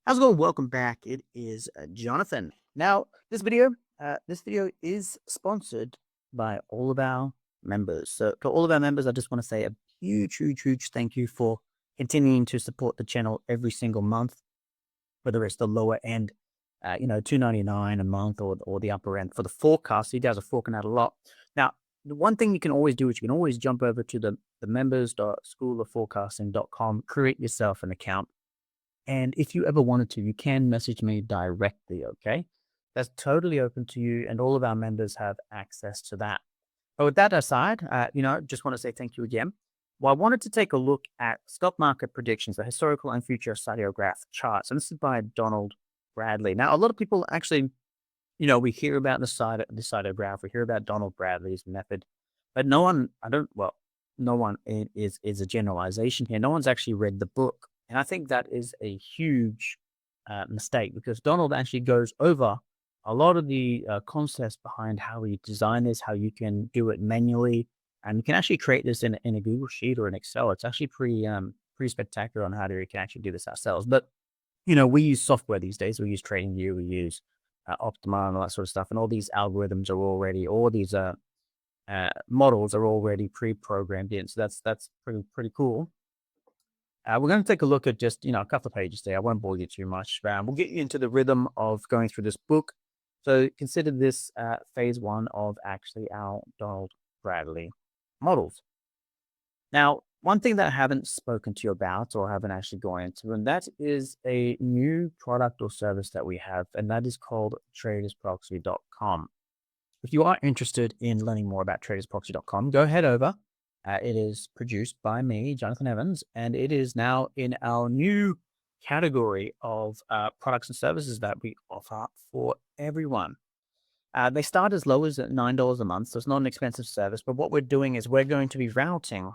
How's it going? Welcome back. It is Jonathan. Now, this video is sponsored by all of our members. So, to all of our members, I just want to say a huge, huge, huge thank you for continuing to support the channel every single month, whether it's the lower end, $2.99 a month, or the upper end for the forecast. You guys are forking out a lot. Now, the one thing you can always do is you can always jump over to the members.schoolofforecasting.com, create yourself an account, and if you ever wanted to, you can message me directly, okay? That's totally open to you, and all of our members have access to that. But with that aside, just want to say thank you again. Well, I wanted to take a look at stock market predictions, the historical and future Siderograph charts. And this is by Donald Bradley. Now, a lot of people actually, we hear about the Siderograph, we hear about Donald Bradley's method, but no one, I don't, well, no one is a generalization here. No one's actually read the book. And I think that is a huge mistake because Donald actually goes over a lot of the concepts behind how we design this, how you can do it manually, and you can actually create this in a Google Sheet or an Excel. It's actually pretty spectacular on how we can actually do this ourselves. But we use software these days. We use TradingView, we use Optima, and all that sort of stuff, and all these algorithms are already, all these models are already pre-programmed in. So that's pretty cool. We're going to take a look at just, a couple of pages there. I won't bore you too much. We'll get you into the rhythm of going through this book. So consider this phase one of actually our Donald Bradley models. Now, one thing that I haven't spoken to you about or haven't actually gone into, and that is a new product or service that we have, and that is called tradersproxy.com. If you are interested in learning more about tradersproxy.com, go head over. It is produced by me, Jonathan Evans, and it is now in our new category of products and services that we offer for everyone. They start as low as $9 a month, so it's not an expensive service. But what we're doing is we're going to be routing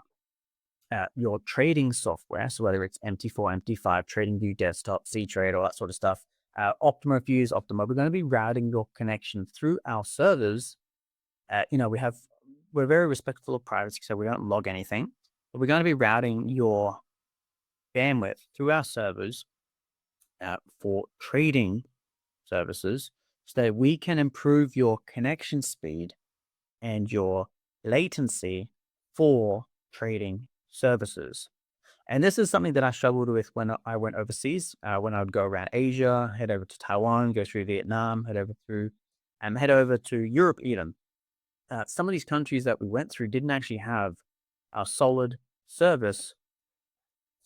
your trading software, so whether it's MT4, MT5, TradingView Desktop, C-Trade, all that sort of stuff. Optima, if you use Optima, we're going to be routing your connection through our servers. We're very respectful of privacy, so we don't log anything. But we're going to be routing your bandwidth through our servers for trading services so that we can improve your connection speed and your latency for trading services. And this is something that I struggled with when I went overseas, when I would go around Asia, head over to Taiwan, go through Vietnam, head over to Europe even. Some of these countries that we went through didn't actually have a solid service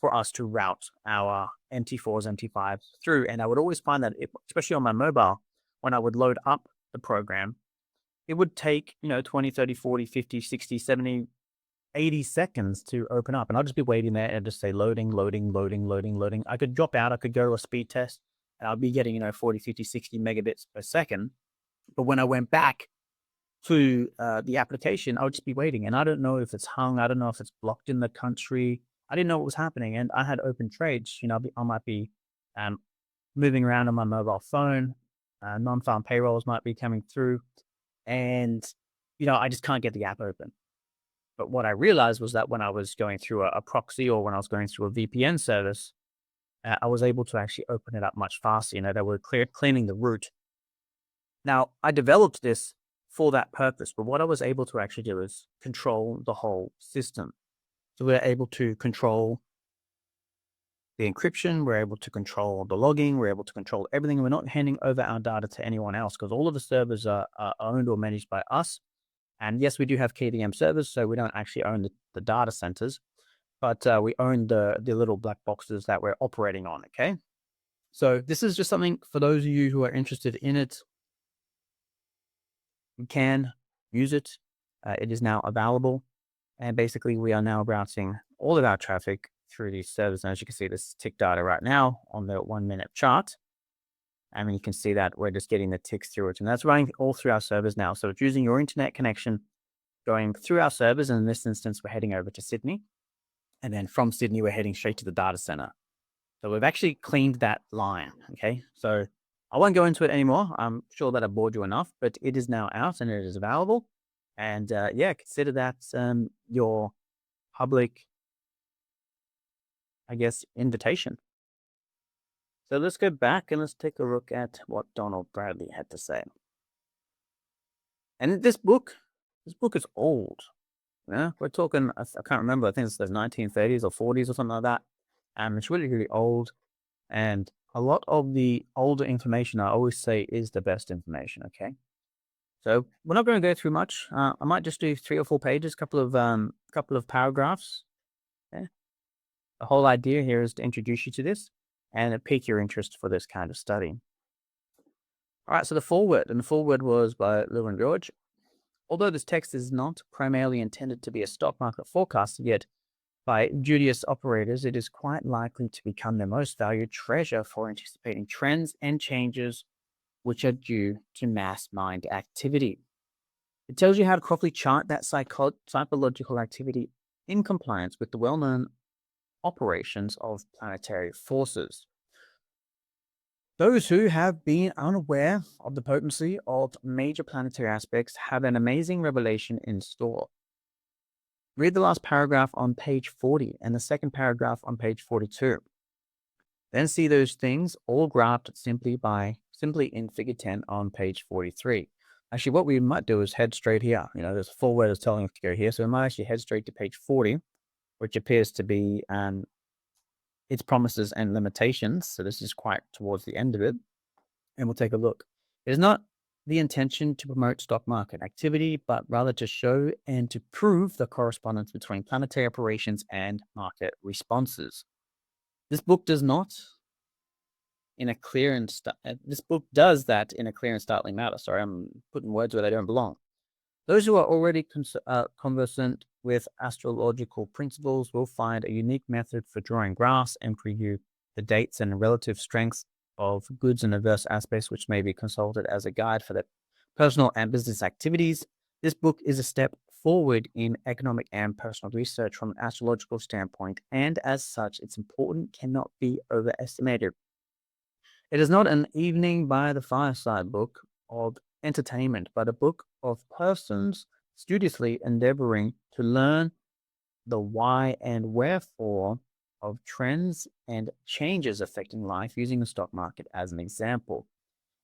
for us to route our MT4s, MT5s through. And I would always find that, especially on my mobile, when I would load up the program, it would take, 20, 30, 40, 50, 60, 70, 80 seconds to open up. And I'll just be waiting there and just say loading, loading, loading, loading, loading. I could drop out, I could go to a speed test, and I'll be getting, 40, 50, 60 megabits per second. But when I went back to the application, I would just be waiting. And I don't know if it's hung, I don't know if it's blocked in the country. I didn't know what was happening. And I had open trades, I might be moving around on my mobile phone. Non-farm payrolls might be coming through. And, I just can't get the app open. But what I realized was that when I was going through a proxy or when I was going through a VPN service, I was able to actually open it up much faster. They were cleaning the root. Now, I developed this for that purpose, but what I was able to actually do is control the whole system. So we're able to control the encryption, we're able to control the logging, we're able to control everything. We're not handing over our data to anyone else because all of the servers are owned or managed by us. And yes, we do have KVM servers, so we don't actually own the data centers, but we own the little black boxes that we're operating on, okay? So this is just something for those of you who are interested in it. You can use it. It is now available. And basically, we are now routing all of our traffic through these servers. And as you can see, this tick data right now on the 1 minute chart. I mean, you can see that we're just getting the ticks through it. And that's running all through our servers now. So it's using your internet connection going through our servers. And in this instance, we're heading over to Sydney. And then from Sydney, we're heading straight to the data center. So we've actually cleaned that line. Okay. So I won't go into it anymore. I'm sure that I bored you enough, but it is now out and it is available. And consider that your public, I guess, invitation. So let's go back and let's take a look at what Donald Bradley had to say. And this book is old. Yeah, we're talking. I can't remember. I think it's the 1930s or 40s or something like that. It's really, really old. And a lot of the older information, I always say, is the best information. Okay, so we're not going to go through much. I might just do 3 or 4 pages, couple of paragraphs. Yeah. The whole idea here is to introduce you to this and pique your interest for this kind of study. All right, so the foreword was by Lou and George. Although this text is not primarily intended to be a stock market forecast, yet by judicious operators, it is quite likely to become their most valued treasure for anticipating trends and changes which are due to mass mind activity. It tells you how to properly chart that psychological activity in compliance with the well-known operations of planetary forces. Those who have been unaware of the potency of major planetary aspects have an amazing revelation in store. Read the last paragraph on page 40 and the second paragraph on page 42. Then see those things all graphed simply in figure 10 on page 43. Actually, what we might do is head straight here. There's a foreword is telling us to go here, so we might actually head straight to page 40, which appears to be its promises and limitations. So this is quite towards the end of it, and we'll take a look. It is not the intention to promote stock market activity, but rather to show and to prove the correspondence between planetary operations and market responses. This book does not, this book does that in a clear and startling manner. Sorry, I'm putting words where they don't belong. Those who are already conversant with astrological principles will find a unique method for drawing graphs and preview the dates and relative strengths of goods and adverse aspects, which may be consulted as a guide for their personal and business activities. This book is a step forward in economic and personal research from an astrological standpoint, and as such, its importance cannot be overestimated. It is not an evening by the fireside book of entertainment, but a book of persons studiously endeavoring to learn the why and wherefore of trends and changes affecting life using the stock market as an example.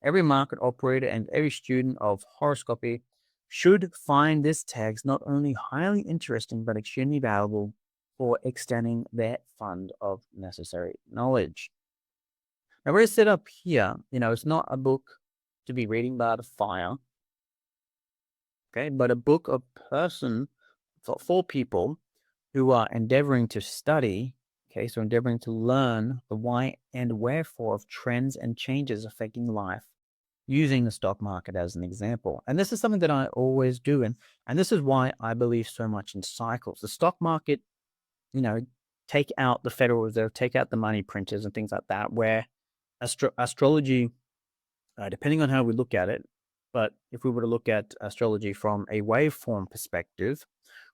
Every market operator and every student of horoscopy should find this text not only highly interesting, but extremely valuable for extending their fund of necessary knowledge. Now, we're set up here, it's not a book to be reading by the fire, okay, but a book of person for people who are endeavoring to study, okay, so endeavoring to learn the why and wherefore of trends and changes affecting life using the stock market as an example. And this is something that I always do. And this is why I believe so much in cycles. The stock market, take out the Federal Reserve, take out the money printers and things like that, where astrology, depending on how we look at it, but if we were to look at astrology from a waveform perspective,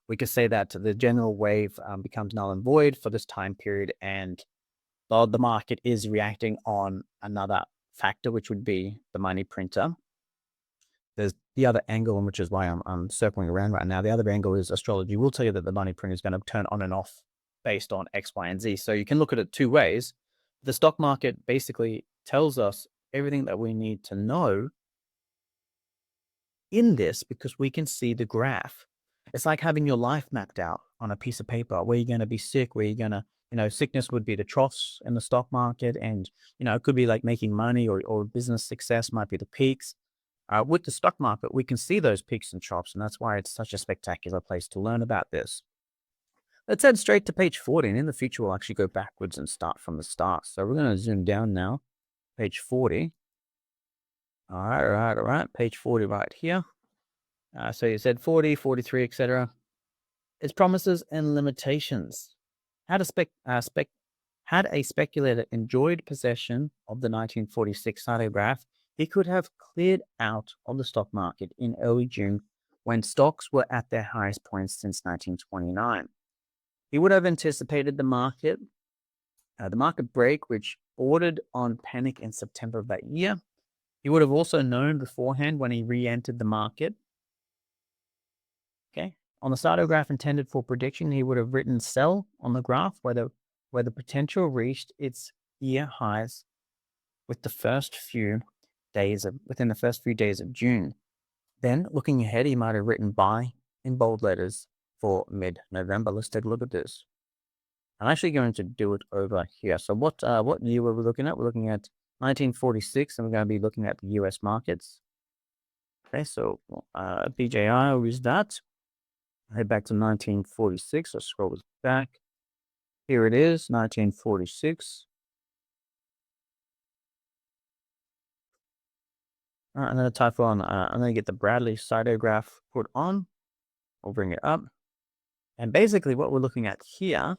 we could say that the general wave becomes null and void for this time period, and the market is reacting on another factor, which would be the money printer. There's the other angle, which is why I'm circling around right now. The other angle is astrology will tell you that the money printer is going to turn on and off based on X, Y, and Z. So you can look at it two ways. The stock market basically tells us everything that we need to know in this because we can see the graph. It's like having your life mapped out on a piece of paper, where you're going to be sick, where you're going to, sickness would be the troughs in the stock market. And, it could be like making money or business success might be the peaks. With the stock market, we can see those peaks and troughs. And that's why it's such a spectacular place to learn about this. Let's head straight to page 40. And in the future, we'll actually go backwards and start from the start. So we're going to zoom down now, page 40. All right. Page 40 right here. So you said 40, 43, etc. Its promises and limitations. Had a speculator enjoyed possession of the 1946 Siderograph, he could have cleared out of the stock market in early June when stocks were at their highest points since 1929. He would have anticipated the market break, which bordered on panic in September of that year. He would have also known beforehand when he re-entered the market. Okay. On the Siderograph intended for prediction, he would have written sell on the graph where the potential reached its year highs with the first few days of within the first few days of June. Then looking ahead, he might have written buy in bold letters for mid-November. Let's take a look at this. I'm actually going to do it over here. So what year were we looking at? We're looking at 1946, and we're going to be looking at the US markets. Okay, so BJI, I'll use that. Head back to 1946. Let's scroll this back. Here it is, 1946. All right, I'm going to type on, I'm going to get the Bradley Siderograph put on. We'll bring it up. And basically what we're looking at here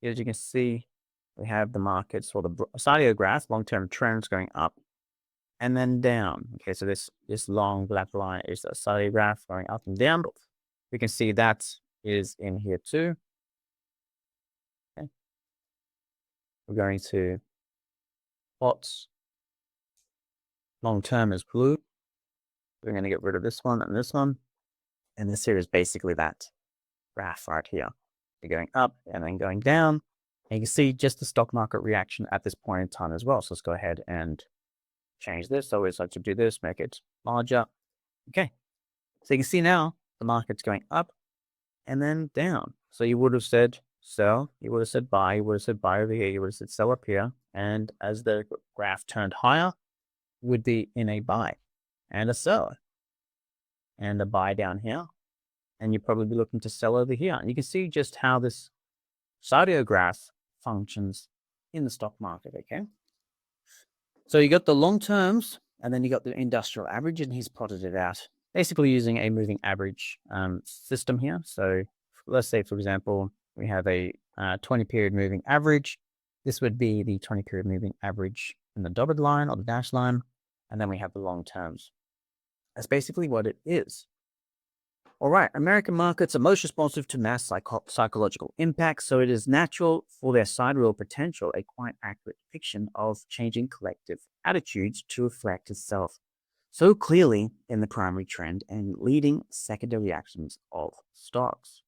is, you can see we have the markets for the Siderograph, long-term trends going up and then down. Okay, so this long black line is the Siderograph going up and down. We can see that is in here too. Okay. We're going to plots. Long-term is blue. We're going to get rid of this one and this one. And this here is basically that graph right here. They're going up and then going down. And you can see just the stock market reaction at this point in time as well. So let's go ahead and change this. I always like to do this, make it larger. Okay. So you can see now the market's going up and then down. So you would have said sell, you would have said buy, you would have said buy over here, you would have said sell up here. And as the graph turned higher, would be in a buy and a sell and a buy down here. And you'd probably be looking to sell over here. And you can see just how this Siderograph functions in the stock market, okay? So you got the long terms, and then you got the industrial average, and he's plotted it out, basically using a moving average system here. So let's say, for example, we have a 20-period moving average. This would be the 20-period moving average in the dotted line or the dashed line, and then we have the long terms. That's basically what it is. All right, American markets are most responsive to mass psychological impacts, so it is natural for their sidereal potential, a quite accurate depiction of changing collective attitudes, to reflect itself so clearly in the primary trend and leading secondary actions of stocks.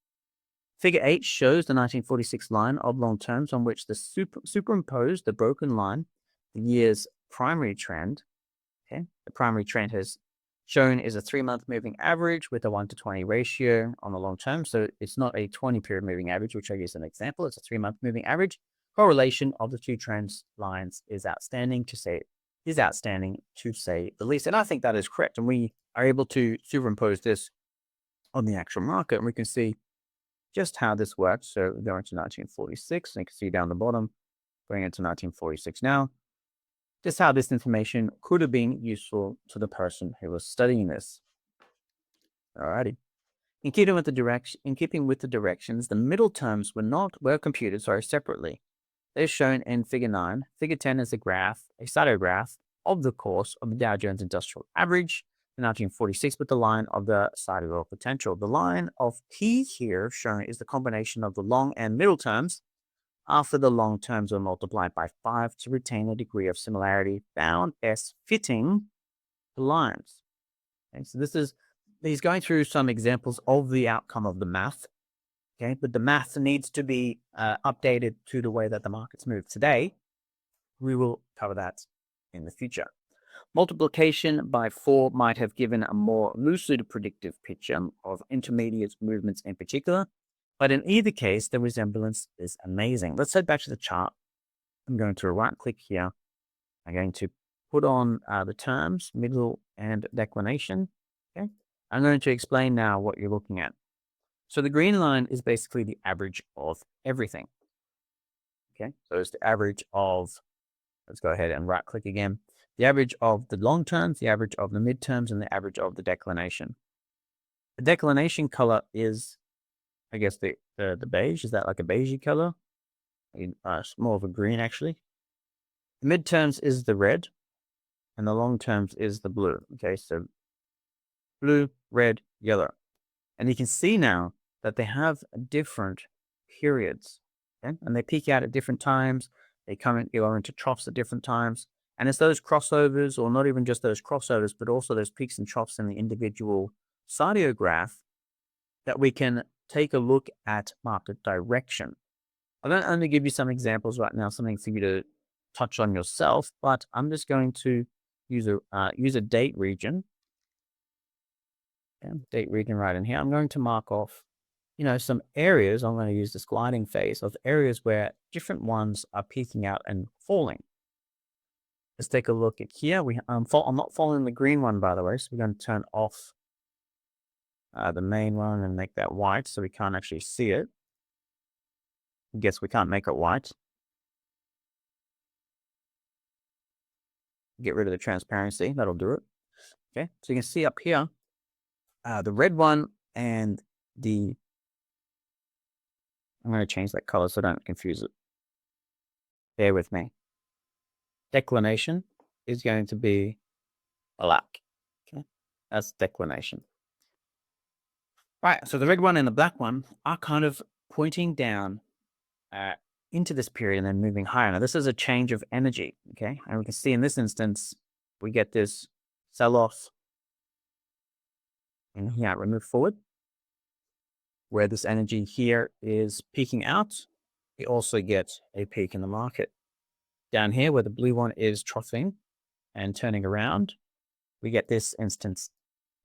Figure 8 shows the 1946 line of long terms on which the superimposed the broken line, the year's primary trend. Okay, the primary trend has shown is a 3-month moving average with a 1:20 ratio on the long term. So it's not a 20-period moving average, which I use as an example. It's a 3-month moving average. Correlation of the two trends lines is outstanding to say the least. And I think that is correct. And we are able to superimpose this on the actual market, and we can see just how this works. So we're going to 1946, and you can see down the bottom, going into 1946 now, just how this information could have been useful to the person who was studying this. Alrighty. In keeping with the directions, the middle terms were computed separately. They're shown in Figure 9. Figure 10 is a Siderograph of the course of the Dow Jones Industrial Average in 1946 with the line of the sidereal potential. The line of P here shown is the combination of the long and middle terms after the long terms were multiplied by 5 to retain a degree of similarity found best fitting the lines. Okay, so he's going through some examples of the outcome of the math. Okay, but the math needs to be updated to the way that the markets move today. We will cover that in the future. Multiplication by 4 might have given a more lucid predictive picture of intermediate movements in particular, but in either case, the resemblance is amazing. Let's head back to the chart. I'm going to right-click here. I'm going to put on the terms, middle and declination. Okay, I'm going to explain now what you're looking at. So the green line is basically the average of everything. Okay, so it's the average of, let's go ahead and right-click again, the average of the long terms, the average of the midterms, and the average of the declination. The declination color is, I guess, the beige. Is that like a beigey color? It's more of a green, actually. The midterms is the red, and the long terms is the blue. Okay, so blue, red, yellow. And you can see now that they have different periods, okay? And they peak out at different times. They go into troughs at different times. And it's those crossovers, or not even just those crossovers, but also those peaks and troughs in the individual Siderograph that we can take a look at market direction. I'm going to only give you some examples right now, something for you touch on yourself, but I'm just going to use a date region. Okay, date region right in here. I'm going to mark off, some areas. I'm going to use this gliding phase of areas where different ones are peaking out and falling. Let's take a look at here. I'm not following the green one, by the way, so we're going to turn off the main one and make that white so we can't actually see it. I guess we can't make it white. Get rid of the transparency. That'll do it. Okay, so you can see up here, the red one and I'm going to change that color so I don't confuse it. Bear with me. Declination is going to be black. Okay, that's declination. Right, so the red one and the black one are kind of pointing down into this period and then moving higher. Now, this is a change of energy, okay? And we can see in this instance, we get this sell-off and here, we move forward, where this energy here is peaking out. We also get a peak in the market. Down here, where the blue one is troughing and turning around, we get this instance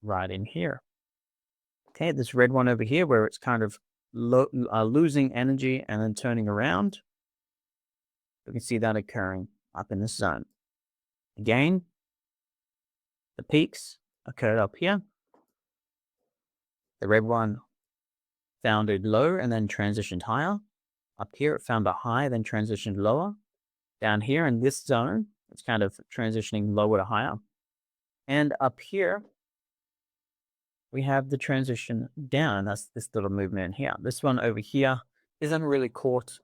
right in here. Okay, this red one over here, where it's kind of losing energy and then turning around. We can see that occurring up in this zone. Again, the peaks occurred up here. The red one found a low and then transitioned higher. Up here, it found a high, then transitioned lower. Down here in this zone, it's kind of transitioning lower to higher. And up here, we have the transition down. That's this little movement in here. This one over here isn't really caught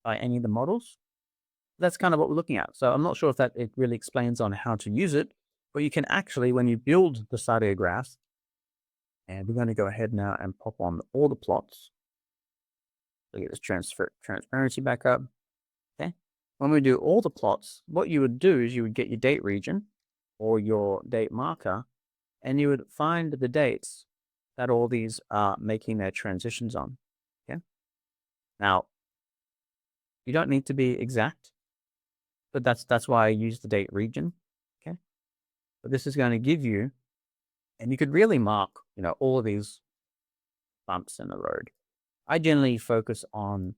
by any of the models. That's kind of what we're looking at. So I'm not sure if it really explains on how to use it, but you can actually, when you build the Siderograph, and we're going to go ahead now and pop on all the plots. So get this transparency back up. Okay. When we do all the plots, what you would do is you would get your date region or your date marker, and you would find the dates that all these are making their transitions on. Okay. Now, you don't need to be exact, but that's why I use the date region. Okay. But this is going to give you, and you could really mark, all of these bumps in the road. I generally focus on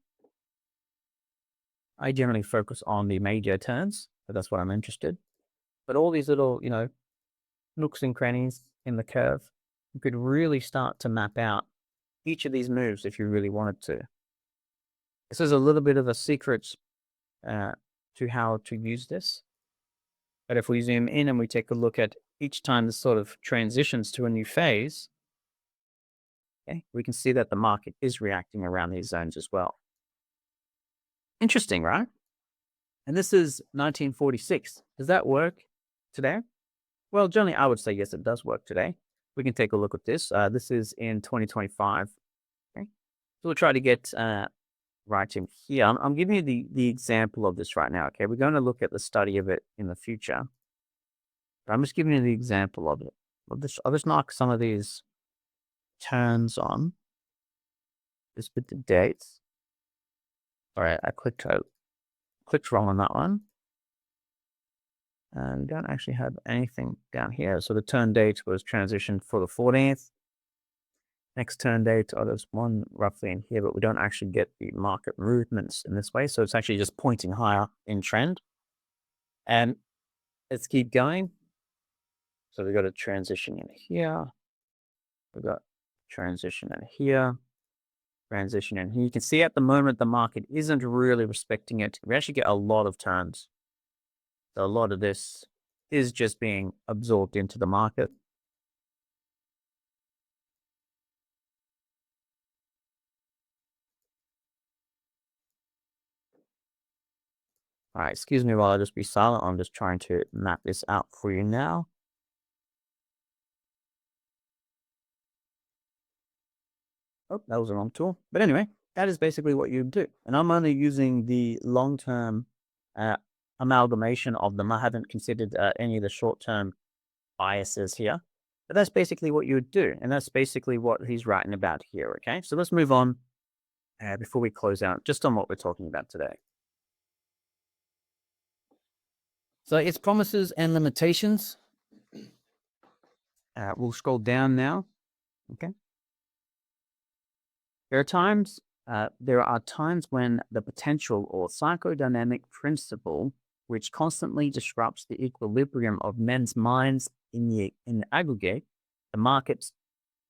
the major turns, but that's what I'm interested. But all these little, nooks and crannies in the curve, you could really start to map out each of these moves if you really wanted to. This is a little bit of a secret to how to use this. But if we zoom in and we take a look at each time this sort of transitions to a new phase, okay, we can see that the market is reacting around these zones as well. Interesting, right? And this is 1946. Does that work today? Well, generally, I would say yes, it does work today. We can take a look at this. This is in 2025. Okay, so we'll try to get right in here. I'm giving you the example of this right now. Okay, we're going to look at the study of it in the future. But I'm just giving you the example of it. I'll just knock some of these turns on. Just with the dates. All right, I clicked wrong on that one. And we don't actually have anything down here. So the turn date was transitioned for the 14th. Next turn date, there's one roughly in here, but we don't actually get the market movements in this way. So it's actually just pointing higher in trend. And let's keep going. So we've got a transition in here. We've got transition in here. Transition in here. You can see at the moment, the market isn't really respecting it. We actually get a lot of turns. So a lot of this is just being absorbed into the market. All right, excuse me while I just be silent. I'm just trying to map this out for you now. Oh, that was the wrong tool. But anyway, that is basically what you do. And I'm only using the long-term amalgamation of them. I haven't considered any of the short-term biases here. But that's basically what you would do. And that's basically what he's writing about here, okay? So let's move on before we close out just on what we're talking about today. So its promises and limitations. We'll scroll down now. Okay. There are times when the potential or psychodynamic principle, which constantly disrupts the equilibrium of men's minds in the aggregate, the markets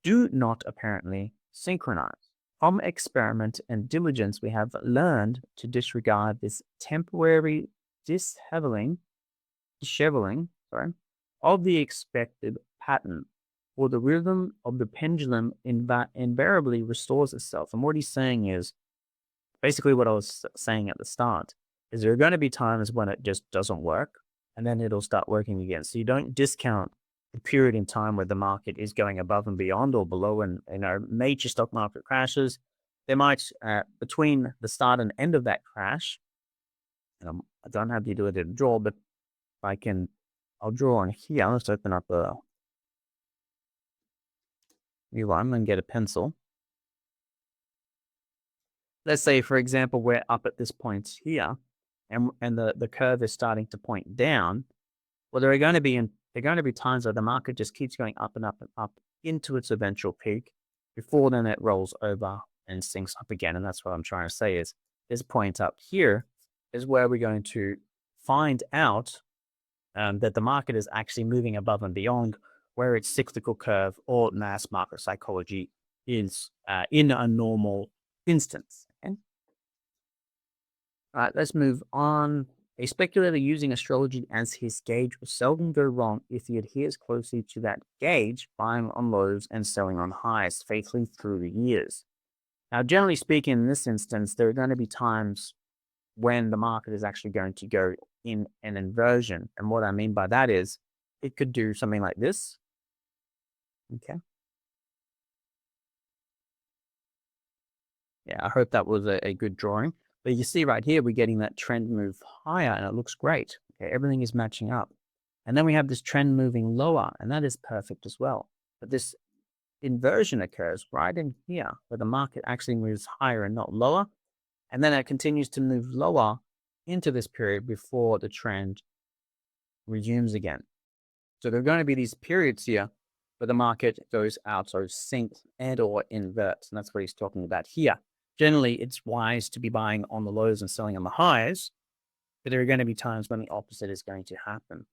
do not apparently synchronize. From experiment and diligence, we have learned to disregard this temporary disheveling, of the expected pattern, or the rhythm of the pendulum invariably restores itself. And what he's saying is basically what I was saying at the start, is there are going to be times when it just doesn't work, and then it'll start working again. So you don't discount the period in time where the market is going above and beyond or below, and major stock market crashes. There might, between the start and end of that crash, I don't have the ability to draw, but I'll draw on here. Let's open up a new one and get a pencil. Let's say, for example, we're up at this point here, and the curve is starting to point down. Well, there are going to be times where the market just keeps going up and up and up into its eventual peak. Before then, it rolls over and sinks up again. And that's what I'm trying to say is this point up here is where we're going to find out that the market is actually moving above and beyond where its cyclical curve or mass market psychology is in a normal instance. Okay? All right, let's move on. A speculator using astrology as his gauge will seldom go wrong if he adheres closely to that gauge, buying on lows and selling on highs faithfully through the years. Now, generally speaking, in this instance, there are going to be times when the market is actually going to go in an inversion. And what I mean by that is it could do something like this. Okay. Yeah, I hope that was a good drawing. But you see right here, we're getting that trend move higher and it looks great. Okay, everything is matching up. And then we have this trend moving lower, and that is perfect as well. But this inversion occurs right in here where the market actually moves higher and not lower. And then it continues to move lower into this period before the trend resumes again. So there are going to be these periods here where the market goes out or sinks and or inverts. And that's what he's talking about here. Generally, it's wise to be buying on the lows and selling on the highs, but there are going to be times when the opposite is going to happen.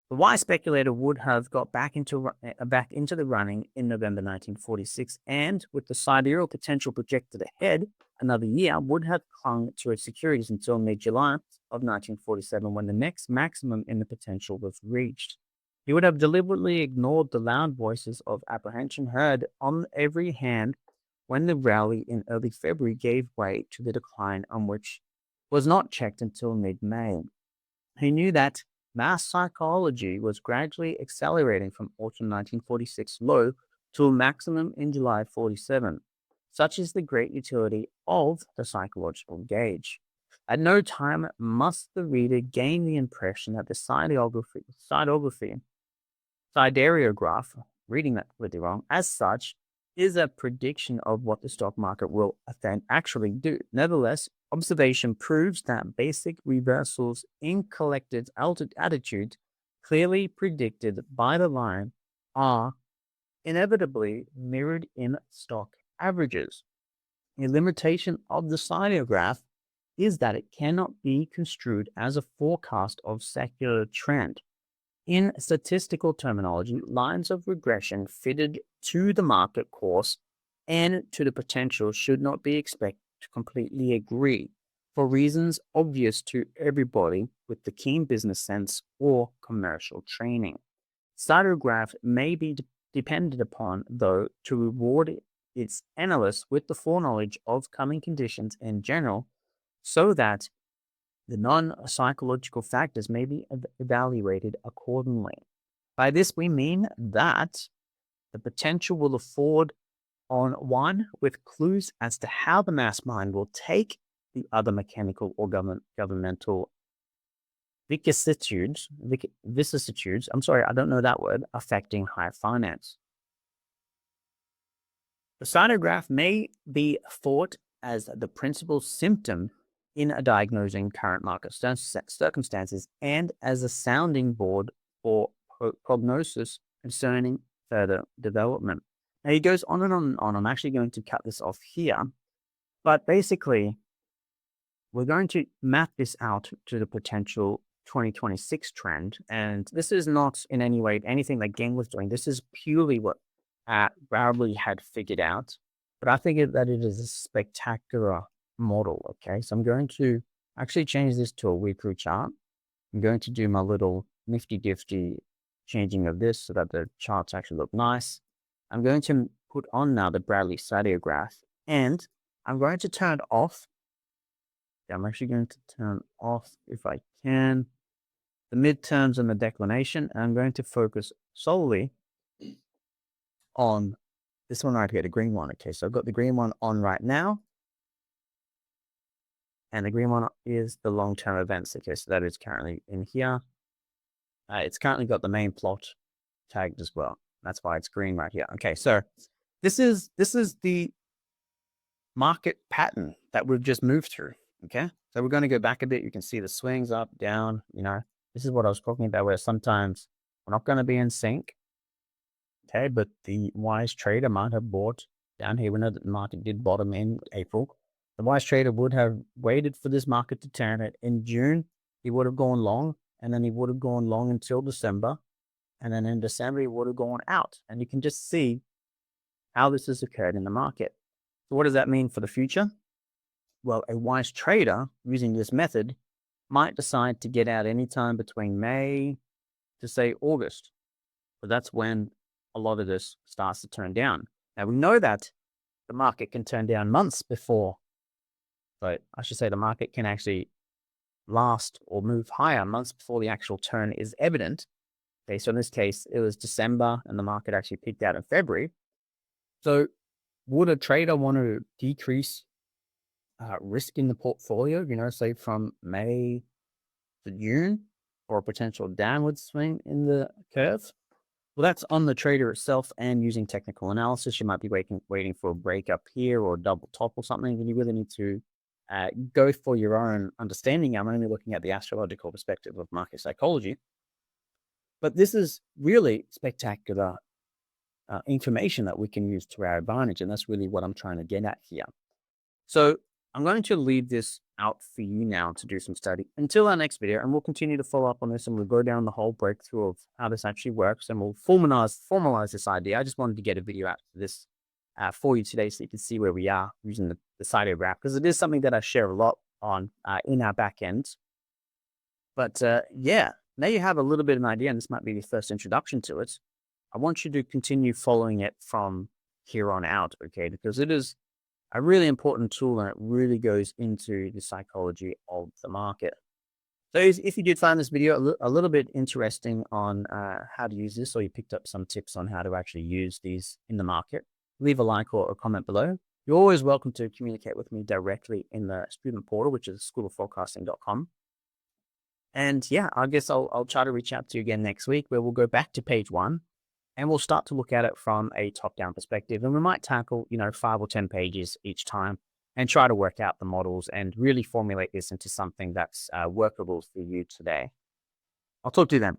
The wise speculator would have got back into the running in November 1946, and with the sidereal potential projected ahead another year, would have clung to its securities until mid-July of 1947, when the next maximum in the potential was reached. He would have deliberately ignored the loud voices of apprehension heard on every hand when the rally in early February gave way to the decline, on which was not checked until mid-May. He knew that mass psychology was gradually accelerating from autumn 1946 low to a maximum in July 47. Such is the great utility of the psychological gauge. At no time must the reader gain the impression that the siderograph, reading that completely wrong, as such, is a prediction of what the stock market will actually do. Nevertheless, observation proves that basic reversals in collected attitudes clearly predicted by the line are inevitably mirrored in stock averages. A limitation of the siderograph is that it cannot be construed as a forecast of secular trend. In statistical terminology, lines of regression fitted to the market course and to the potential should not be expected to completely agree for reasons obvious to everybody with the keen business sense or commercial training. Siderograph may be depended upon, though, to reward its analysts with the foreknowledge of coming conditions in general, so that the non-psychological factors may be evaluated accordingly. By this, we mean that the potential will afford on one with clues as to how the mass mind will take the other mechanical or governmental vicissitudes, I don't know that word, affecting high finance. The siderograph may be thought as the principal symptom in a diagnosing current market circumstances and as a sounding board for prognosis concerning further development. Now he goes on and on and on. I'm actually going to cut this off here, but basically we're going to map this out to the potential 2026 trend. And this is not in any way anything that Gang was doing. This is purely what Bradley had figured out. But I think that it is a spectacular model. Okay, so I'm going to actually change this to a weekly chart. I'm going to do my little nifty gifty changing of this so that the charts actually look nice. I'm going to put on now the Bradley Siderograph, and I'm going to turn off. I'm actually going to turn off, if I can, the midterms and the declination. And I'm going to focus solely on this one right here, the green one. Okay, so I've got the green one on right now. And the green one is the long-term events. Okay, so that is currently in here. It's currently got the main plot tagged as well. That's why it's green right here. Okay, so this is the market pattern that we've just moved through. Okay, so we're going to go back a bit. You can see the swings up, down. This is what I was talking about, where sometimes we're not going to be in sync. Okay, but the wise trader might have bought down here. We know that the market did bottom in April. The wise trader would have waited for this market to turn it in June. He would have gone long, and then he would have gone long until December. And then in December, he would have gone out. And you can just see how this has occurred in the market. So what does that mean for the future? Well, a wise trader using this method might decide to get out anytime between May to say August. But that's when a lot of this starts to turn down. Now we know that the market can turn down months before, but I should say the market can actually last or move higher months before the actual turn is evident. Okay, so in this case, it was December and the market actually peaked out in February. So would a trader want to decrease risk in the portfolio, say from May to June, or a potential downward swing in the curve? Well, that's on the trader itself and using technical analysis. You might be waiting for a break up here or a double top or something, and you really need to go for your own understanding. I'm only looking at the astrological perspective of market psychology. But this is really spectacular information that we can use to our advantage, and that's really what I'm trying to get at here. So I'm going to leave this out for you now to do some study until our next video, and we'll continue to follow up on this, and we'll go down the whole breakthrough of how this actually works, and we'll formalize this idea. I just wanted to get a video out for this for you today so you can see where we are using the Siderograph, because it is something that I share a lot on in our back end. But yeah, now you have a little bit of an idea, and this might be the first introduction to it. I want you to continue following it from here on out, okay? Because it is a really important tool, and it really goes into the psychology of the market. So if you did find this video a little bit interesting on how to use this, or you picked up some tips on how to actually use these in the market, leave a like or a comment below. You're always welcome to communicate with me directly in the student portal, which is schoolofforecasting.com. And yeah, I guess I'll try to reach out to you again next week, where we'll go back to page 1. And we'll start to look at it from a top-down perspective. And we might tackle, 5 or 10 pages each time and try to work out the models and really formulate this into something that's workable for you today. I'll talk to you then.